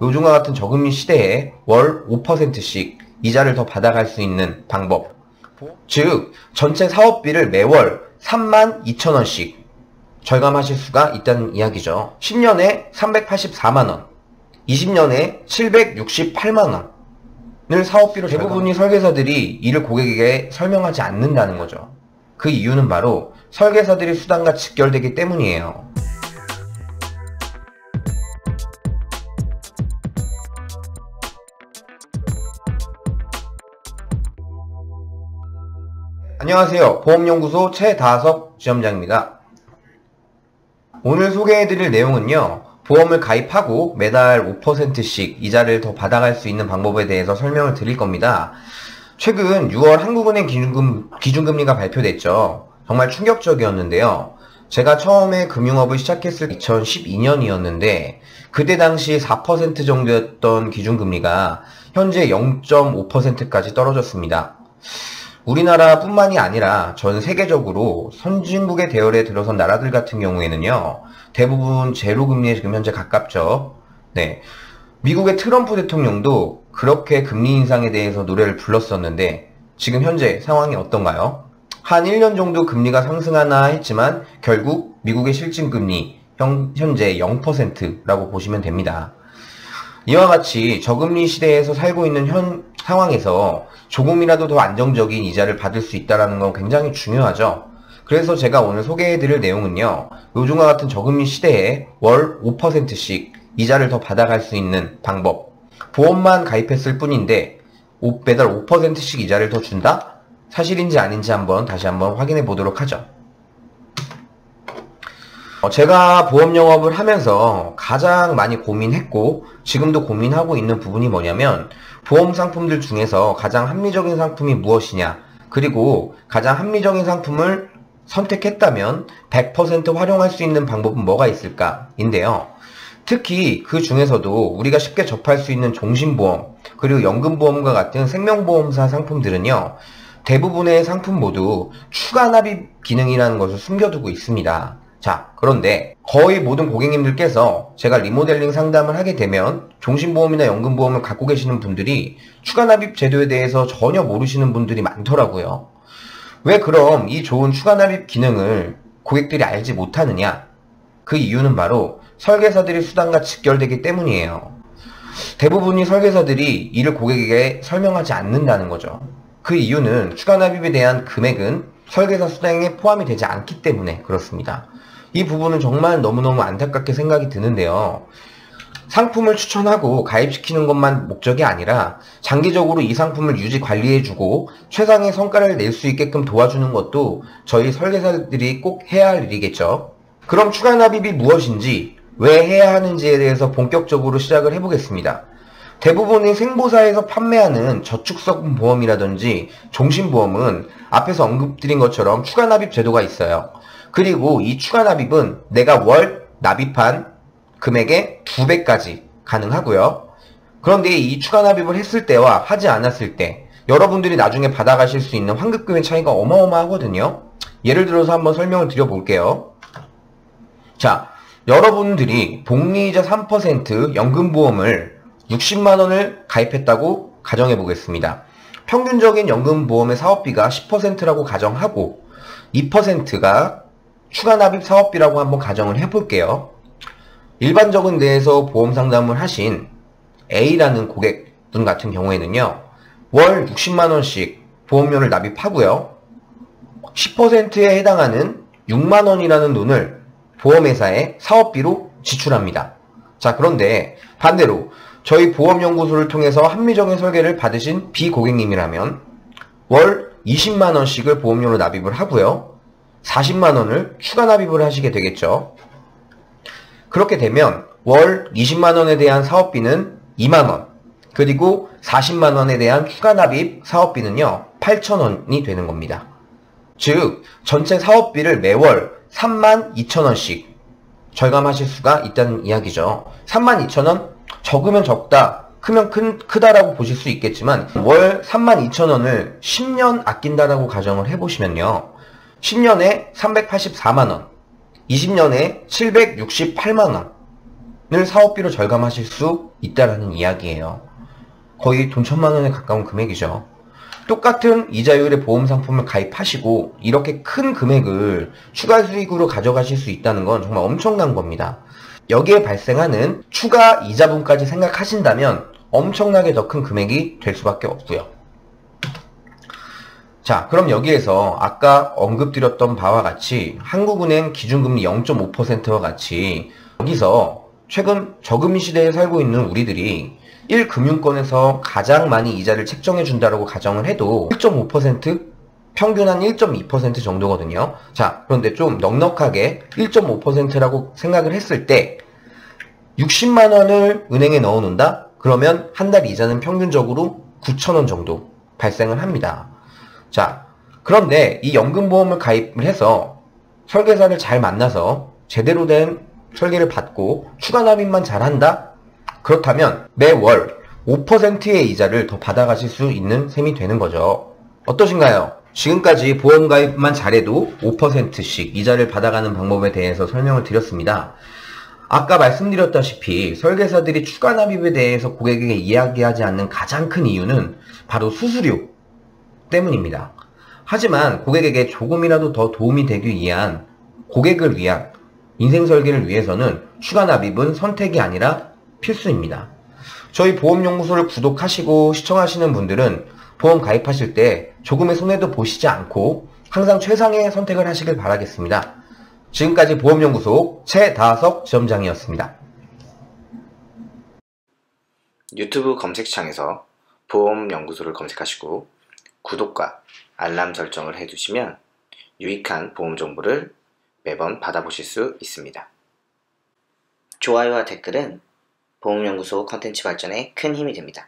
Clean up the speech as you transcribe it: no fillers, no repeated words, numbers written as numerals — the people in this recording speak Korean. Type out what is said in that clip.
요즘과 같은 저금리 시대에 월 5%씩 이자를 더 받아갈 수 있는 방법. 즉, 전체 사업비를 매월 32,000원씩 절감하실 수가 있다는 이야기죠. 10년에 384만원, 20년에 768만원을 사업비로 대부분이 설계사들이 이를 고객에게 설명하지 않는다는 거죠. 그 이유는 바로 설계사들의 수단과 직결되기 때문이에요. 안녕하세요. 보험연구소 최다석 지점장입니다. 오늘 소개해드릴 내용은요, 보험을 가입하고 매달 5%씩 이자를 더 받아갈 수 있는 방법에 대해서 설명을 드릴 겁니다. 최근 6월 한국은행 기준금리가 발표됐죠. 정말 충격적이었는데요. 제가 처음에 금융업을 시작했을 때 2012년이었는데 그때 당시 4% 정도였던 기준금리가 현재 0.5%까지 떨어졌습니다. 우리나라뿐만이 아니라 전 세계적으로 선진국의 대열에 들어선 나라들 같은 경우에는요, 대부분 제로금리에 지금 현재 가깝죠. 네. 미국의 트럼프 대통령도 그렇게 금리 인상에 대해서 노래를 불렀었는데 지금 현재 상황이 어떤가요? 한 1년 정도 금리가 상승하나 했지만 결국 미국의 실질금리 현재 0%라고 보시면 됩니다. 이와 같이 저금리 시대에서 살고 있는 현 상황에서 조금이라도 더 안정적인 이자를 받을 수 있다는 건 굉장히 중요하죠. 그래서 제가 오늘 소개해드릴 내용은요, 요즘과 같은 저금리 시대에 월 5%씩 이자를 더 받아갈 수 있는 방법. 보험만 가입했을 뿐인데 매달 5%씩 이자를 더 준다? 사실인지 아닌지 다시 한번 확인해 보도록 하죠. 제가 보험 영업을 하면서 가장 많이 고민했고 지금도 고민하고 있는 부분이 뭐냐면, 보험 상품들 중에서 가장 합리적인 상품이 무엇이냐, 그리고 가장 합리적인 상품을 선택했다면 100% 활용할 수 있는 방법은 뭐가 있을까 인데요. 특히 그 중에서도 우리가 쉽게 접할 수 있는 종신보험, 그리고 연금보험과 같은 생명보험사 상품들은요, 대부분의 상품 모두 추가 납입 기능이라는 것을 숨겨두고 있습니다. 자, 그런데 거의 모든 고객님들께서 제가 리모델링 상담을 하게 되면 종신보험이나 연금보험을 갖고 계시는 분들이 추가 납입 제도에 대해서 전혀 모르시는 분들이 많더라고요. 왜 그럼 이 좋은 추가 납입 기능을 고객들이 알지 못하느냐? 그 이유는 바로 설계사들의 수단과 직결되기 때문이에요. 대부분이 설계사들이 이를 고객에게 설명하지 않는다는 거죠. 그 이유는 추가 납입에 대한 금액은 설계사 수당에 포함이 되지 않기 때문에 그렇습니다. 이 부분은 정말 너무너무 안타깝게 생각이 드는데요. 상품을 추천하고 가입시키는 것만 목적이 아니라 장기적으로 이 상품을 유지 관리해주고 최상의 성과를 낼 수 있게끔 도와주는 것도 저희 설계사들이 꼭 해야 할 일이겠죠. 그럼 추가 납입이 무엇인지, 왜 해야 하는지에 대해서 본격적으로 시작을 해보겠습니다. 대부분의 생보사에서 판매하는 저축성 보험이라든지 종신보험은 앞에서 언급드린 것처럼 추가 납입 제도가 있어요. 그리고 이 추가 납입은 내가 월 납입한 금액의 2배까지 가능하고요. 그런데 이 추가 납입을 했을 때와 하지 않았을 때 여러분들이 나중에 받아가실 수 있는 환급금의 차이가 어마어마하거든요. 예를 들어서 한번 설명을 드려볼게요. 자, 여러분들이 복리이자 3% 연금보험을 60만원을 가입했다고 가정해 보겠습니다. 평균적인 연금보험의 사업비가 10%라고 가정하고 2%가 추가 납입 사업비라고 한번 가정을 해볼게요. 일반적인 데에서 보험 상담을 하신 A라는 고객분 같은 경우에는요, 월 60만원씩 보험료를 납입하고요, 10%에 해당하는 6만원이라는 돈을 보험회사에 사업비로 지출합니다. 자, 그런데 반대로 저희 보험연구소를 통해서 합리적인 설계를 받으신 B 고객님이라면 월 20만원씩을 보험료로 납입을 하고요, 40만원을 추가 납입을 하시게 되겠죠. 그렇게 되면 월 20만원에 대한 사업비는 2만원, 그리고 40만원에 대한 추가 납입 사업비는요 8천원이 되는 겁니다. 즉 전체 사업비를 매월 32,000원씩 절감하실 수가 있다는 이야기죠. 32,000원? 적으면 적다, 크면 크다라고 보실 수 있겠지만 월 32,000원을 10년 아낀다라고 가정을 해보시면요, 10년에 384만원, 20년에 768만원, 사업비로 절감하실 수 있다라는 이야기예요. 거의 돈 1,000만 원에 가까운 금액이죠. 똑같은 이자율의 보험 상품을 가입하시고 이렇게 큰 금액을 추가 수익으로 가져가실 수 있다는 건 정말 엄청난 겁니다. 여기에 발생하는 추가 이자분까지 생각하신다면 엄청나게 더 큰 금액이 될 수밖에 없고요. 자, 그럼 여기에서 아까 언급드렸던 바와 같이 한국은행 기준금리 0.5%와 같이 여기서 최근 저금리 시대에 살고 있는 우리들이 1금융권에서 가장 많이 이자를 책정해 준다고 가정을 해도 1.5%? 평균 한 1.2% 정도거든요. 자, 그런데 좀 넉넉하게 1.5%라고 생각을 했을 때 60만 원을 은행에 넣어 놓는다? 그러면 한 달 이자는 평균적으로 9,000원 정도 발생을 합니다. 자, 그런데 이 연금보험을 가입을 해서 설계사를 잘 만나서 제대로 된 설계를 받고 추가 납입만 잘한다? 그렇다면 매월 5%의 이자를 더 받아가실 수 있는 셈이 되는 거죠. 어떠신가요? 지금까지 보험 가입만 잘해도 5%씩 이자를 받아가는 방법에 대해서 설명을 드렸습니다. 아까 말씀드렸다시피 설계사들이 추가 납입에 대해서 고객에게 이야기하지 않는 가장 큰 이유는 바로 수수료 때문입니다. 하지만 고객에게 조금이라도 더 도움이 되기 위한 고객을 위한 인생 설계를 위해서는 추가 납입은 선택이 아니라 필수입니다. 저희 보험연구소를 구독하시고 시청하시는 분들은 보험 가입하실 때 조금의 손해도 보시지 않고 항상 최상의 선택을 하시길 바라겠습니다. 지금까지 보험연구소 최다석 지점장이었습니다. 유튜브 검색창에서 보험연구소를 검색하시고 구독과 알람 설정을 해두시면 유익한 보험 정보를 매번 받아보실 수 있습니다. 좋아요와 댓글은 보험연구소 컨텐츠 발전에 큰 힘이 됩니다.